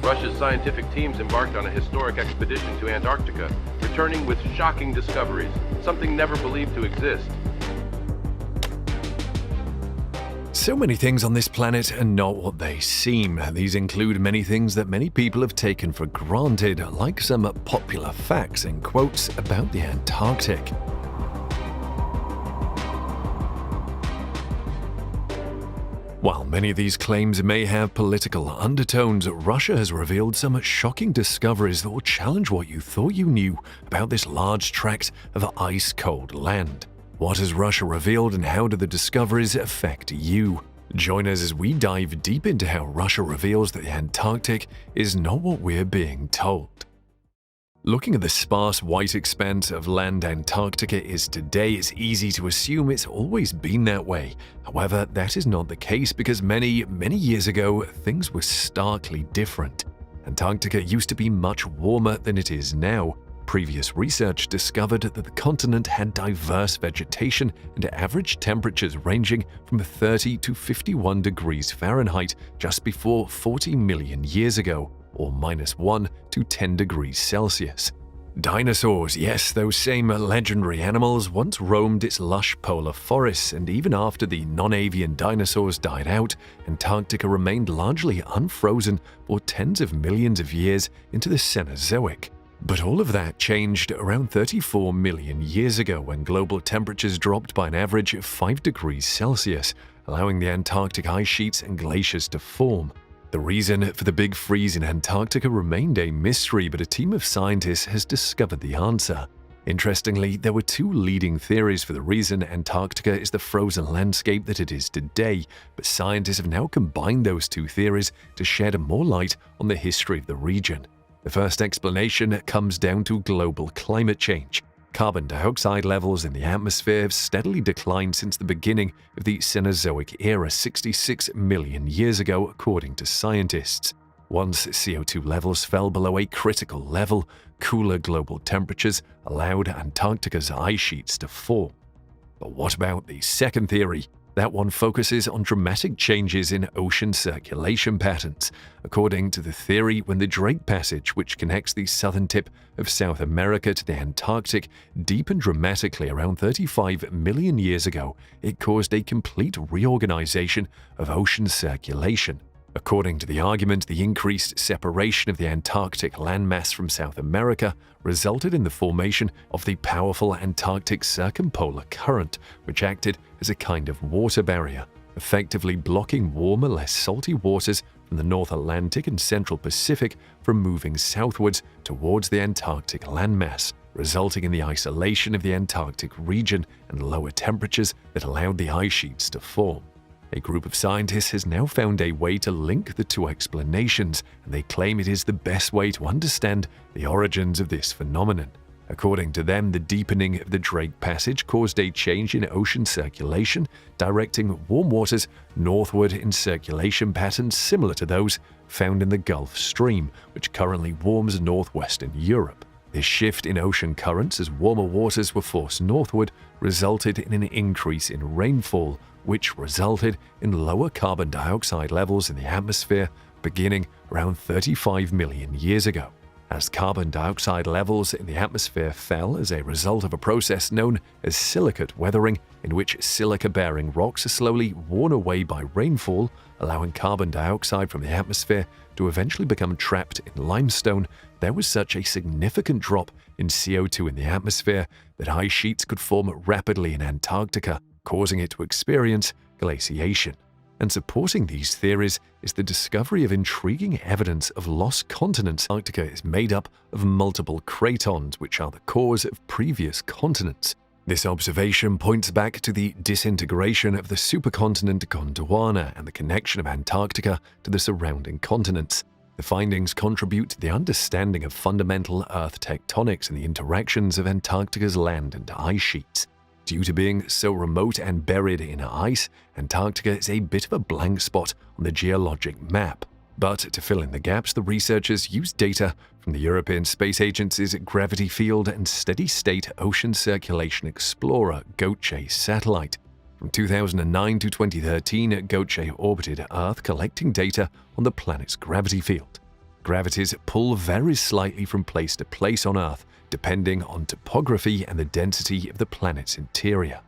Russia's scientific teams embarked on a historic expedition to Antarctica, returning with shocking discoveries, something never believed to exist. So many things on this planet are not what they seem. These include many things that many people have taken for granted, like some popular facts and quotes about the Antarctic. While many of these claims may have political undertones, Russia has revealed some shocking discoveries that will challenge what you thought you knew about this large tract of ice-cold land. What has Russia revealed and how do the discoveries affect you? Join us as we dive deep into how Russia reveals that the Antarctic is not what we're being told. Looking at the sparse white expanse of land Antarctica is today, it's easy to assume it's always been that way. However, that is not the case because many years ago, things were starkly different. Antarctica used to be much warmer than it is now. Previous research discovered that the continent had diverse vegetation and average temperatures ranging from 30 to 51 degrees Fahrenheit just before 40 million years ago, or -1 to 10 degrees Celsius. Dinosaurs, yes, those same legendary animals once roamed its lush polar forests, and even after the non-avian dinosaurs died out, Antarctica remained largely unfrozen for tens of millions of years into the Cenozoic. But all of that changed around 34 million years ago when global temperatures dropped by an average of 5 degrees Celsius, allowing the Antarctic ice sheets and glaciers to form. The reason for the big freeze in Antarctica remained a mystery, but a team of scientists has discovered the answer. Interestingly, there were two leading theories for the reason Antarctica is the frozen landscape that it is today, but scientists have now combined those two theories to shed more light on the history of the region. The first explanation comes down to global climate change. Carbon dioxide levels in the atmosphere have steadily declined since the beginning of the Cenozoic era 66 million years ago, according to scientists. Once CO2 levels fell below a critical level, cooler global temperatures allowed Antarctica's ice sheets to form. But what about the second theory? That one focuses on dramatic changes in ocean circulation patterns. According to the theory, when the Drake Passage, which connects the southern tip of South America to the Antarctic, deepened dramatically around 35 million years ago, it caused a complete reorganization of ocean circulation. According to the argument, the increased separation of the Antarctic landmass from South America resulted in the formation of the powerful Antarctic Circumpolar Current, which acted as a kind of water barrier, effectively blocking warmer, less salty waters from the North Atlantic and Central Pacific from moving southwards towards the Antarctic landmass, resulting in the isolation of the Antarctic region and lower temperatures that allowed the ice sheets to form. A group of scientists has now found a way to link the two explanations, and they claim it is the best way to understand the origins of this phenomenon. According to them, the deepening of the Drake Passage caused a change in ocean circulation, directing warm waters northward in circulation patterns similar to those found in the Gulf Stream, which currently warms northwestern Europe. This shift in ocean currents as warmer waters were forced northward resulted in an increase in rainfall, which resulted in lower carbon dioxide levels in the atmosphere beginning around 35 million years ago. As carbon dioxide levels in the atmosphere fell as a result of a process known as silicate weathering, in which silica-bearing rocks are slowly worn away by rainfall, allowing carbon dioxide from the atmosphere to eventually become trapped in limestone, there was such a significant drop in CO2 in the atmosphere that ice sheets could form rapidly in Antarctica, causing it to experience glaciation. And supporting these theories is the discovery of intriguing evidence of lost continents. Antarctica is made up of multiple cratons, which are the cores of previous continents. This observation points back to the disintegration of the supercontinent Gondwana and the connection of Antarctica to the surrounding continents. The findings contribute to the understanding of fundamental Earth tectonics and the interactions of Antarctica's land and ice sheets. Due to being so remote and buried in ice, Antarctica is a bit of a blank spot on the geologic map. But to fill in the gaps, the researchers used data from the European Space Agency's Gravity Field and Steady-State Ocean Circulation Explorer (GOCE) satellite. From 2009 to 2013, GOCE orbited Earth collecting data on the planet's gravity field. Gravities pull very slightly from place to place on Earth, depending on topography and the density of the planet's interior.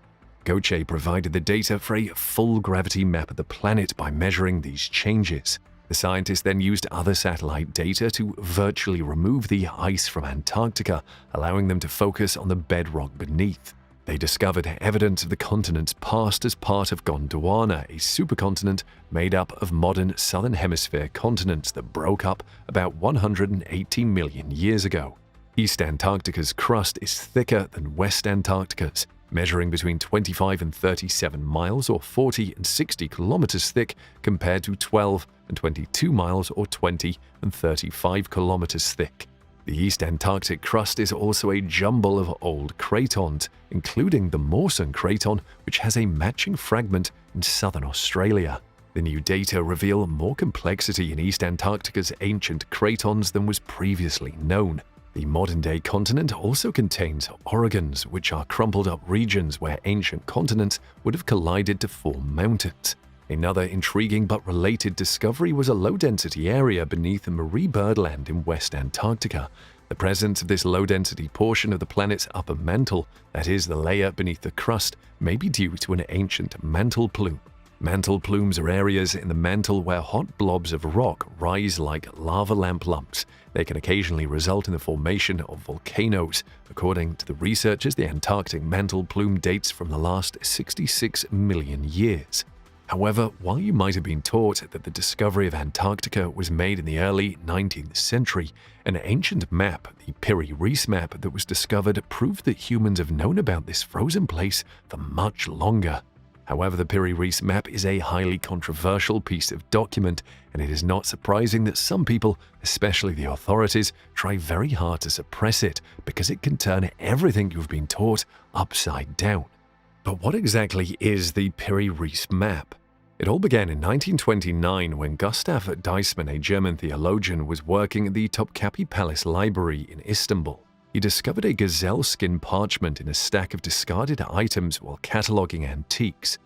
Goche provided the data for a full gravity map of the planet by measuring these changes. The scientists then used other satellite data to virtually remove the ice from Antarctica, allowing them to focus on the bedrock beneath. They discovered evidence of the continent's past as part of Gondwana, a supercontinent made up of modern southern hemisphere continents that broke up about 180 million years ago. East Antarctica's crust is thicker than West Antarctica's, measuring between 25 and 37 miles or 40 and 60 kilometers thick compared to 12 and 22 miles or 20 and 35 kilometers thick. The East Antarctic crust is also a jumble of old cratons, including the Mawson Craton, which has a matching fragment in southern Australia. The new data reveal more complexity in East Antarctica's ancient cratons than was previously known. The modern-day continent also contains orogons, which are crumpled-up regions where ancient continents would have collided to form mountains. Another intriguing but related discovery was a low-density area beneath the Marie Birdland in West Antarctica. The presence of this low-density portion of the planet's upper mantle, that is, the layer beneath the crust, may be due to an ancient mantle plume. Mantle plumes are areas in the mantle where hot blobs of rock rise like lava lamp lumps. They can occasionally result in the formation of volcanoes. According to the researchers, the Antarctic mantle plume dates from the last 66 million years. However, while you might have been taught that the discovery of Antarctica was made in the early 19th century, an ancient map, the Piri-Reis map that was discovered, proved that humans have known about this frozen place for much longer. However, the Piri-Reis map is a highly controversial piece of document, and it is not surprising that some people, especially the authorities, try very hard to suppress it because it can turn everything you've been taught upside down. But what exactly is the Piri-Reis map? It all began in 1929 when Gustav Deismann, a German theologian, was working at the Topkapi Palace Library in Istanbul. He discovered a gazelle skin parchment in a stack of discarded items while cataloging antiques.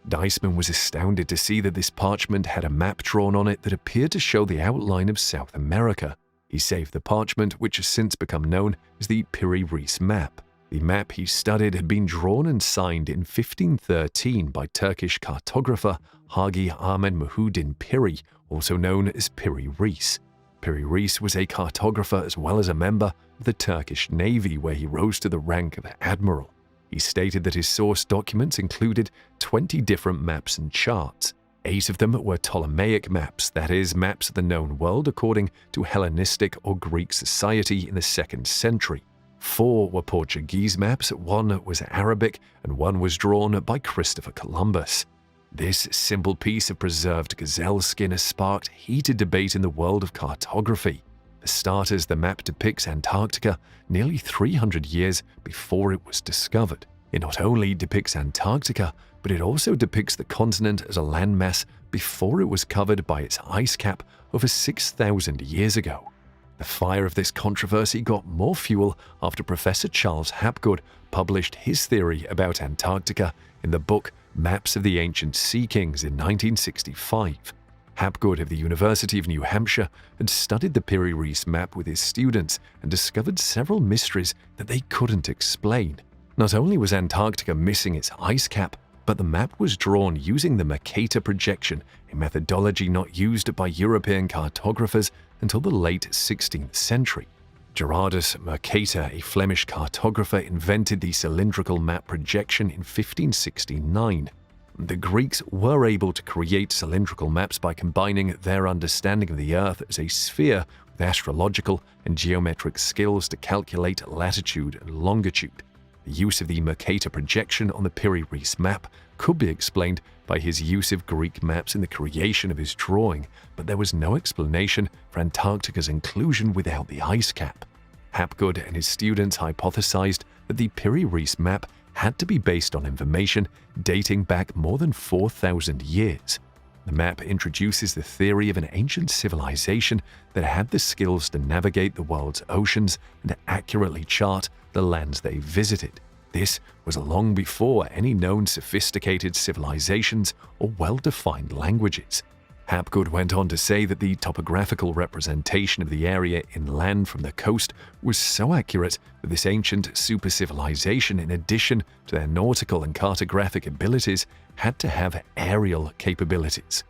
Deismann was astounded to see that this parchment had a map drawn on it that appeared to show the outline of South America. He saved the parchment, which has since become known as the Piri-Reis map. The map he studied had been drawn and signed in 1513 by Turkish cartographer Hagi Ahmed Muhuddin Piri, also known as Piri-Reis. Piri-Reis was a cartographer as well as a member of the Turkish Navy, where he rose to the rank of admiral. He stated that his source documents included 20 different maps and charts. 8 of them were Ptolemaic maps, that is, maps of the known world according to Hellenistic or Greek society in the 2nd century. 4 were Portuguese maps, 1 was Arabic, and 1 was drawn by Christopher Columbus. This simple piece of preserved gazelle skin has sparked heated debate in the world of cartography. For starters, the map depicts Antarctica nearly 300 years before it was discovered. It not only depicts Antarctica, but it also depicts the continent as a landmass before it was covered by its ice cap over 6,000 years ago. The fire of this controversy got more fuel after Professor Charles Hapgood published his theory about Antarctica in the book Maps of the Ancient Sea Kings in 1965. Hapgood of the University of New Hampshire had studied the Piri-Reis map with his students and discovered several mysteries that they couldn't explain. Not only was Antarctica missing its ice cap, but the map was drawn using the Mercator projection, a methodology not used by European cartographers until the late 16th century. Gerardus Mercator, a Flemish cartographer, invented the cylindrical map projection in 1569. The Greeks were able to create cylindrical maps by combining their understanding of the Earth as a sphere with astrological and geometric skills to calculate latitude and longitude. The use of the Mercator projection on the Piri-Reis map could be explained by his use of Greek maps in the creation of his drawing, but there was no explanation for Antarctica's inclusion without the ice cap. Hapgood and his students hypothesized that the Piri-Reis map had to be based on information dating back more than 4,000 years. The map introduces the theory of an ancient civilization that had the skills to navigate the world's oceans and accurately chart the lands they visited. This was long before any known sophisticated civilizations or well-defined languages. Hapgood went on to say that the topographical representation of the area inland from the coast was so accurate that this ancient super-civilization, in addition to their nautical and cartographic abilities, had to have aerial capabilities.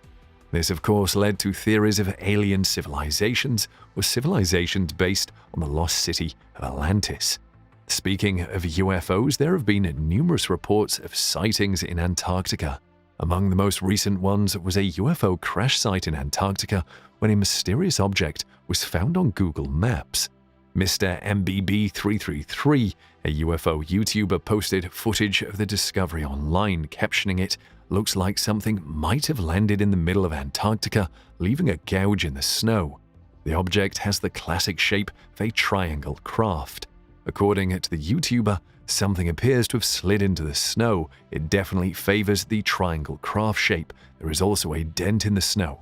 This, of course, led to theories of alien civilizations or civilizations based on the lost city of Atlantis. Speaking of UFOs, there have been numerous reports of sightings in Antarctica. Among the most recent ones was a UFO crash site in Antarctica when a mysterious object was found on Google Maps. Mr. MBB333, a UFO YouTuber, posted footage of the discovery online, captioning it, "Looks like something might have landed in the middle of Antarctica, leaving a gouge in the snow. The object has the classic shape of a triangle craft. According to the YouTuber, something appears to have slid into the snow. It definitely favors the triangle craft shape. There is also a dent in the snow."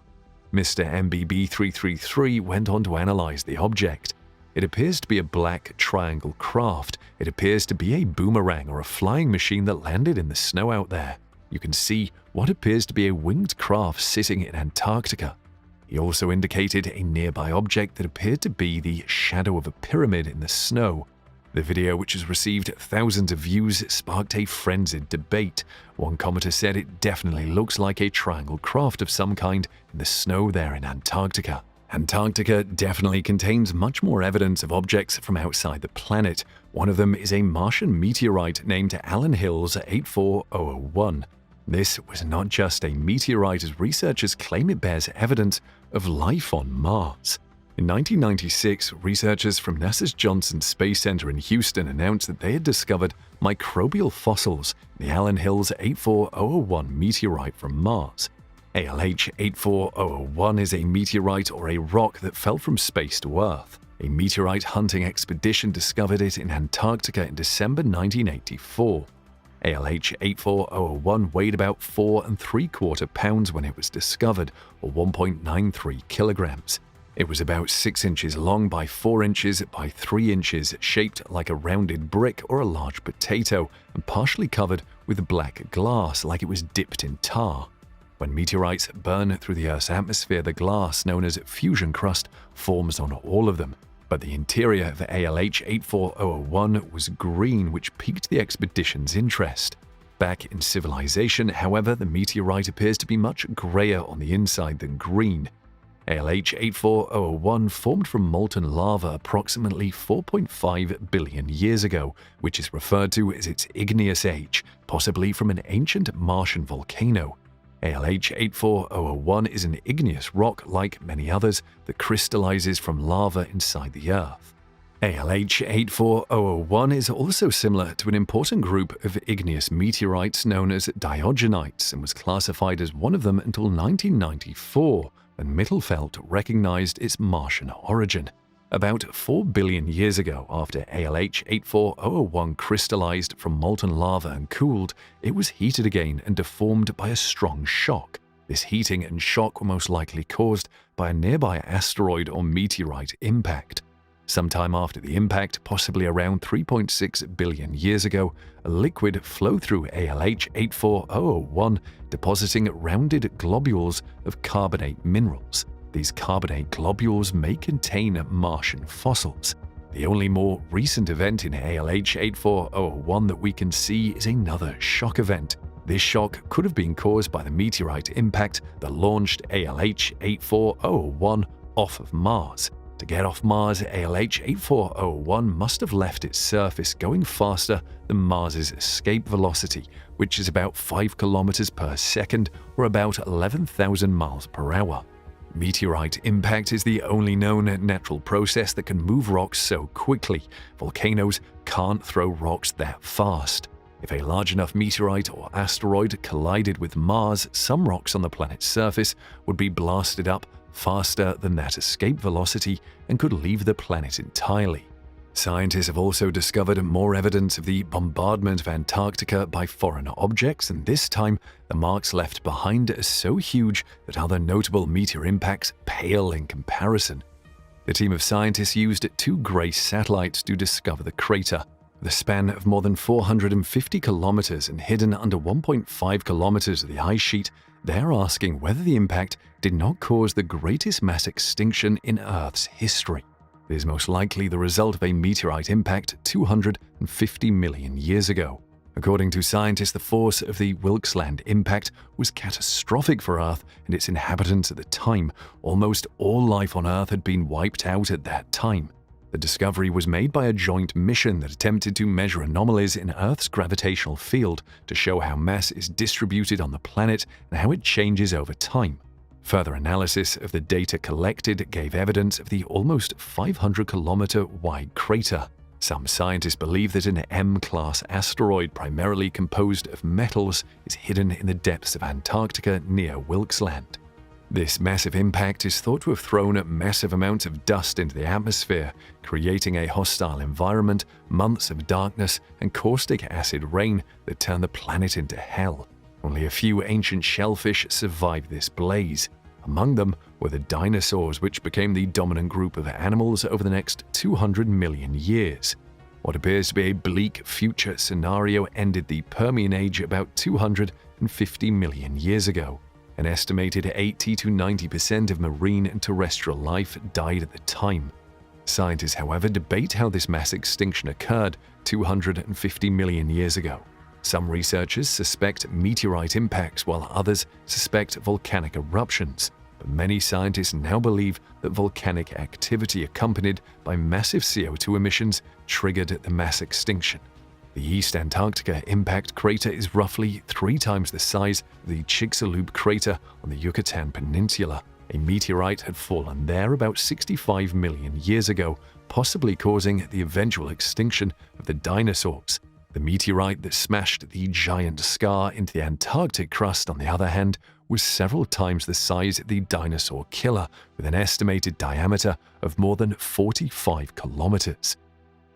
Mr. MBB333 went on to analyze the object. "It appears to be a black triangle craft. It appears to be a boomerang or a flying machine that landed in the snow out there. You can see what appears to be a winged craft sitting in Antarctica." He also indicated a nearby object that appeared to be the shadow of a pyramid in the snow. The video, which has received thousands of views, sparked a frenzied debate. One commenter said it definitely looks like a triangle craft of some kind in the snow there in Antarctica. Antarctica definitely contains much more evidence of objects from outside the planet. One of them is a Martian meteorite named Allen Hills 84001. This was not just a meteorite, as researchers claim it bears evidence of life on Mars. In 1996, researchers from NASA's Johnson Space Center in Houston announced that they had discovered microbial fossils in the Allen Hills 84001 meteorite from Mars. ALH 84001 is a meteorite or a rock that fell from space to Earth. A meteorite hunting expedition discovered it in Antarctica in December 1984. ALH 84001 weighed about 4¾ pounds when it was discovered, or 1.93 kilograms. It was about 6 inches long by 4 inches by 3 inches, shaped like a rounded brick or a large potato, and partially covered with black glass like it was dipped in tar. When meteorites burn through the Earth's atmosphere, the glass, known as fusion crust, forms on all of them. But the interior of ALH 84001 was green, which piqued the expedition's interest. Back in civilization, however, the meteorite appears to be much grayer on the inside than green. ALH 84001 formed from molten lava approximately 4.5 billion years ago, which is referred to as its igneous age, possibly from an ancient Martian volcano. ALH 84001 is an igneous rock, like many others, that crystallizes from lava inside the Earth. ALH 84001 is also similar to an important group of igneous meteorites known as diogenites, and was classified as one of them until 1994, when Mittelfeld recognized its Martian origin. About 4 billion years ago, after ALH 84001 crystallized from molten lava and cooled, it was heated again and deformed by a strong shock. This heating and shock were most likely caused by a nearby asteroid or meteorite impact. Sometime after the impact, possibly around 3.6 billion years ago, a liquid flowed through ALH 84001, depositing rounded globules of carbonate minerals. These carbonate globules may contain Martian fossils. The only more recent event in ALH 84001 that we can see is another shock event. This shock could have been caused by the meteorite impact that launched ALH 84001 off of Mars. To get off Mars, ALH 84001 must have left its surface going faster than Mars's escape velocity, which is about 5 kilometers per second or about 11,000 miles per hour. Meteorite impact is the only known natural process that can move rocks so quickly. Volcanoes can't throw rocks that fast. If a large enough meteorite or asteroid collided with Mars, some rocks on the planet's surface would be blasted up faster than that escape velocity and could leave the planet entirely. Scientists have also discovered more evidence of the bombardment of Antarctica by foreign objects, and this time the marks left behind are so huge that other notable meteor impacts pale in comparison. The team of scientists used 2 GRACE satellites to discover the crater. The span of more than 450 kilometers and hidden under 1.5 kilometers of the ice sheet, They're asking whether the impact did not cause the greatest mass extinction in Earth's history. It is most likely the result of a meteorite impact 250 million years ago. According to scientists, the force of the Wilkesland impact was catastrophic for Earth and its inhabitants at the time. Almost all life on Earth had been wiped out at that time. The discovery was made by a joint mission that attempted to measure anomalies in Earth's gravitational field to show how mass is distributed on the planet and how it changes over time. Further analysis of the data collected gave evidence of the almost 500-kilometer wide crater. Some scientists believe that an M-class asteroid primarily composed of metals is hidden in the depths of Antarctica near Wilkesland. This massive impact is thought to have thrown massive amounts of dust into the atmosphere, creating a hostile environment, months of darkness, and caustic acid rain that turned the planet into hell. Only a few ancient shellfish survived this blaze. Among them were the dinosaurs, which became the dominant group of animals over the next 200 million years. What appears to be a bleak future scenario ended the Permian Age about 250 million years ago. An estimated 80 to 90% of marine and terrestrial life died at the time. Scientists, however, debate how this mass extinction occurred 250 million years ago. Some researchers suspect meteorite impacts, while others suspect volcanic eruptions. But many scientists now believe that volcanic activity accompanied by massive CO2 emissions triggered the mass extinction. The East Antarctica impact crater is roughly 3 times the size of the Chicxulub crater on the Yucatan Peninsula. A meteorite had fallen there about 65 million years ago, possibly causing the eventual extinction of the dinosaurs. The meteorite that smashed the giant scar into the Antarctic crust, on the other hand, was several times the size of the dinosaur killer, with an estimated diameter of more than 45 kilometers.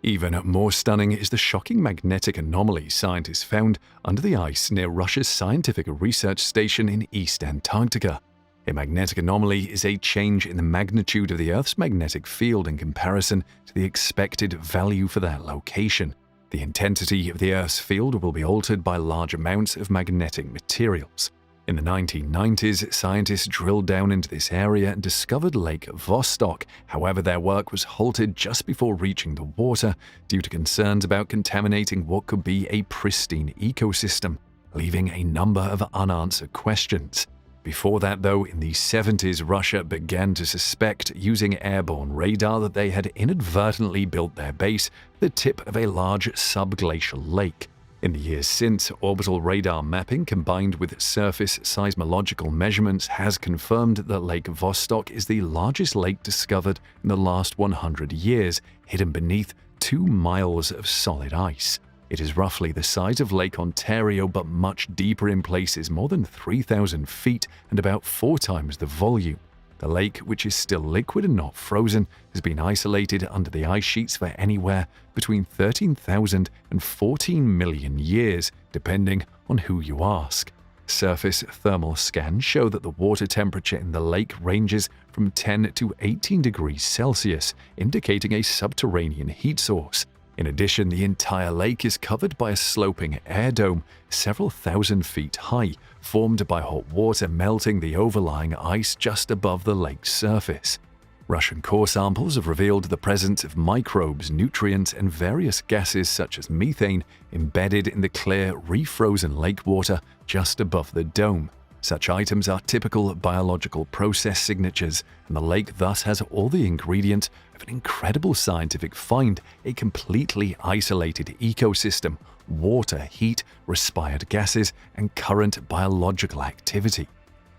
Even more stunning is the shocking magnetic anomaly scientists found under the ice near Russia's scientific research station in East Antarctica. A magnetic anomaly is a change in the magnitude of the Earth's magnetic field in comparison to the expected value for that location. The intensity of the Earth's field will be altered by large amounts of magnetic materials. In the 1990s, scientists drilled down into this area and discovered Lake Vostok. However, their work was halted just before reaching the water due to concerns about contaminating what could be a pristine ecosystem, leaving a number of unanswered questions. Before that, though, in the 70s, Russia began to suspect, using airborne radar, that they had inadvertently built their base at the tip of a large subglacial lake. In the years since, orbital radar mapping combined with surface seismological measurements has confirmed that Lake Vostok is the largest lake discovered in the last 100 years, hidden beneath 2 miles of solid ice. It is roughly the size of Lake Ontario, but much deeper in places, more than 3,000 feet and about 4 times the volume. The lake, which is still liquid and not frozen, has been isolated under the ice sheets for anywhere between 13,000 and 14 million years, depending on who you ask. Surface thermal scans show that the water temperature in the lake ranges from 10 to 18 degrees Celsius, indicating a subterranean heat source. In addition, the entire lake is covered by a sloping air dome several thousand feet high, formed by hot water melting the overlying ice just above the lake's surface. Russian core samples have revealed the presence of microbes, nutrients, and various gases such as methane embedded in the clear, refrozen lake water just above the dome. Such items are typical biological process signatures, and the lake thus has all the ingredients of an incredible scientific find: a completely isolated ecosystem, water, heat, respired gases, and current biological activity.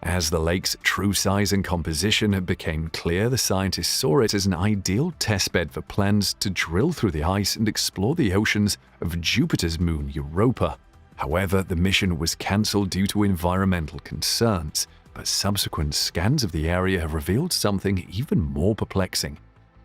As the lake's true size and composition became clear, the scientists saw it as an ideal testbed for plans to drill through the ice and explore the oceans of Jupiter's moon Europa. However, the mission was cancelled due to environmental concerns, but subsequent scans of the area have revealed something even more perplexing.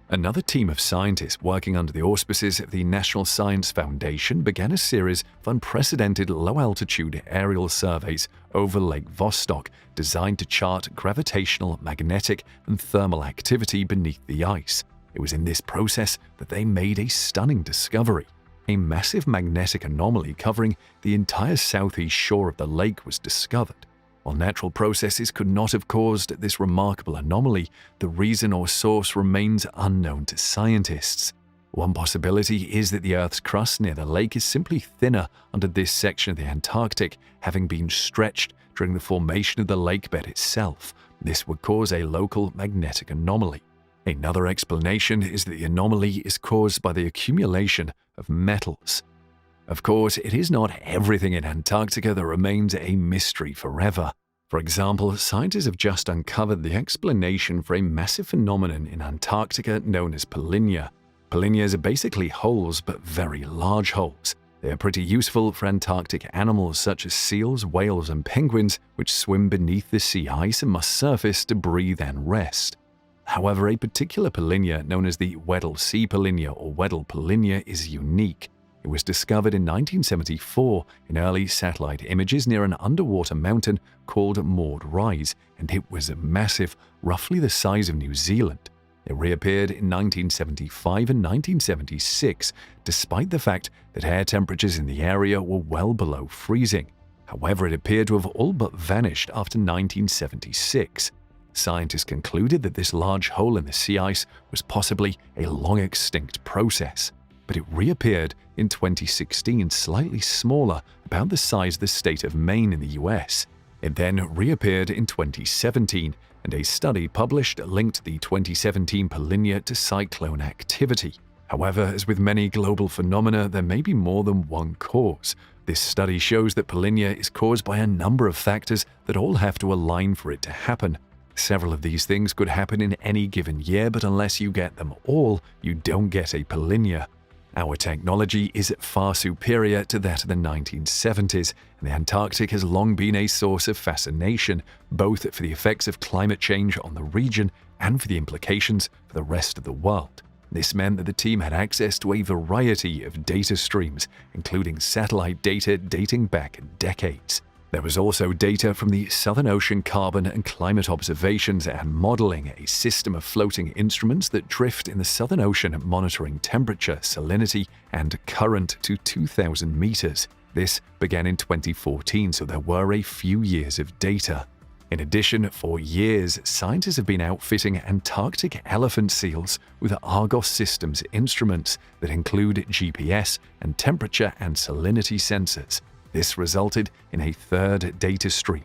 Another team of scientists working under the auspices of the National Science Foundation began a series of unprecedented low-altitude aerial surveys over Lake Vostok, designed to chart gravitational, magnetic, and thermal activity beneath the ice. It was in this process that they made a stunning discovery. A massive magnetic anomaly covering the entire southeast shore of the lake was discovered. While natural processes could not have caused this remarkable anomaly, the reason or source remains unknown to scientists. One possibility is that the Earth's crust near the lake is simply thinner under this section of the Antarctic, having been stretched during the formation of the lake bed itself. This would cause a local magnetic anomaly. Another explanation is that the anomaly is caused by the accumulation of metals. Of course, it is not everything in Antarctica that remains a mystery forever. For example, scientists have just uncovered the explanation for a massive phenomenon in Antarctica known as polynya. Polynyas are basically holes, but very large holes. They are pretty useful for Antarctic animals such as seals, whales, and penguins, which swim beneath the sea ice and must surface to breathe and rest. However, a particular polynya known as the Weddell Sea polynya or Weddell polynya is unique. It was discovered in 1974 in early satellite images near an underwater mountain called Maud Rise, and it was massive, roughly the size of New Zealand. It reappeared in 1975 and 1976, despite the fact that air temperatures in the area were well below freezing. However, it appeared to have all but vanished after 1976. Scientists concluded that this large hole in the sea ice was possibly a long-extinct process, but it reappeared in 2016, slightly smaller, about the size of the state of Maine in the US. It then reappeared in 2017, and a study published linked the 2017 polynya to cyclone activity. However, as with many global phenomena, there may be more than one cause. This study shows that polynya is caused by a number of factors that all have to align for it to happen. Several of these things could happen in any given year, but unless you get them all, you don't get a polynya. Our technology is far superior to that of the 1970s, and the Antarctic has long been a source of fascination, both for the effects of climate change on the region and for the implications for the rest of the world. This meant that the team had access to a variety of data streams, including satellite data dating back decades. There was also data from the Southern Ocean carbon and climate observations and modeling, a system of floating instruments that drift in the Southern Ocean monitoring temperature, salinity, and current to 2,000 meters. This began in 2014, so there were a few years of data. In addition, for years, scientists have been outfitting Antarctic elephant seals with Argos systems instruments that include GPS and temperature and salinity sensors. This resulted in a third data stream.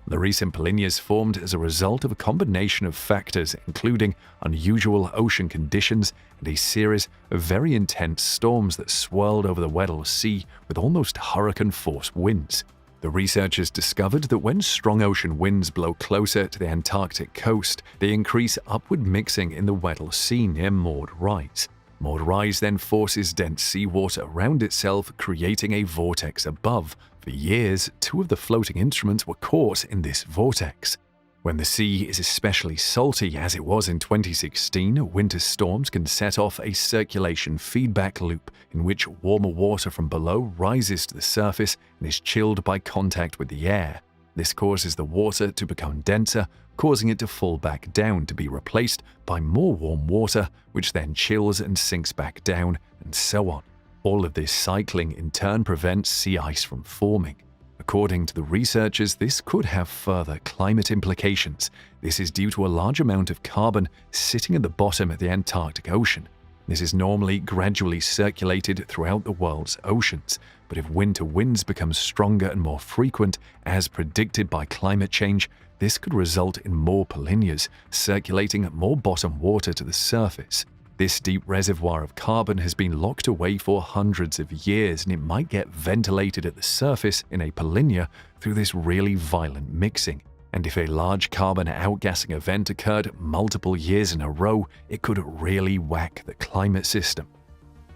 The recent polynyas formed as a result of a combination of factors, including unusual ocean conditions and a series of very intense storms that swirled over the Weddell Sea with almost hurricane-force winds. The researchers discovered that when strong ocean winds blow closer to the Antarctic coast, they increase upward mixing in the Weddell Sea near Maud Rise. Maud Rise then forces dense seawater around itself, creating a vortex above. For years, two of the floating instruments were caught in this vortex. When the sea is especially salty, as it was in 2016, winter storms can set off a circulation feedback loop in which warmer water from below rises to the surface and is chilled by contact with the air. This causes the water to become denser, causing it to fall back down to be replaced by more warm water, which then chills and sinks back down, and so on. All of this cycling in turn prevents sea ice from forming. According to the researchers, this could have further climate implications. This is due to a large amount of carbon sitting at the bottom of the Antarctic Ocean. This is normally gradually circulated throughout the world's oceans, but if winter winds become stronger and more frequent, as predicted by climate change, this could result in more polynyas, circulating more bottom water to the surface. This deep reservoir of carbon has been locked away for hundreds of years, and it might get ventilated at the surface in a polynya through this really violent mixing. And if a large carbon outgassing event occurred multiple years in a row, it could really whack the climate system.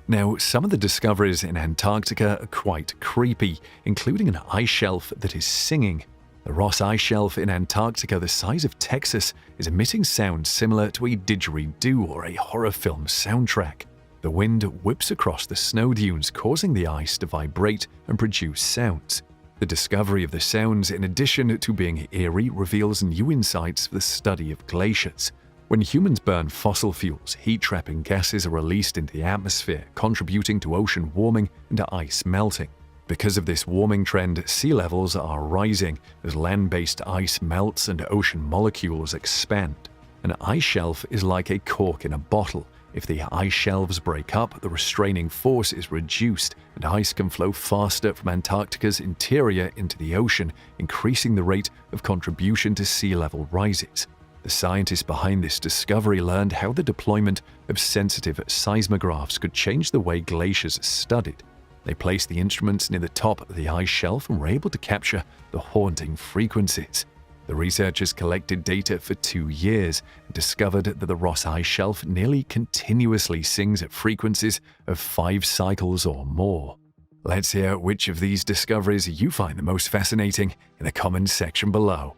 Now, some of the discoveries in Antarctica are quite creepy, including an ice shelf that is singing. The Ross Ice Shelf in Antarctica, the size of Texas, is emitting sounds similar to a didgeridoo or a horror film soundtrack. The wind whips across the snow dunes, causing the ice to vibrate and produce sounds. The discovery of the sounds, in addition to being eerie, reveals new insights for the study of glaciers. When humans burn fossil fuels, heat-trapping gases are released into the atmosphere, contributing to ocean warming and ice melting. Because of this warming trend, sea levels are rising as land-based ice melts and ocean molecules expand. An ice shelf is like a cork in a bottle. If the ice shelves break up, the restraining force is reduced, and ice can flow faster from Antarctica's interior into the ocean, increasing the rate of contribution to sea level rises. The scientists behind this discovery learned how the deployment of sensitive seismographs could change the way glaciers are studied. They placed the instruments near the top of the ice shelf and were able to capture the haunting frequencies. The researchers collected data for 2 years and discovered that the Ross Ice Shelf nearly continuously sings at frequencies of 5 cycles or more. Let's hear which of these discoveries you find the most fascinating in the comments section below.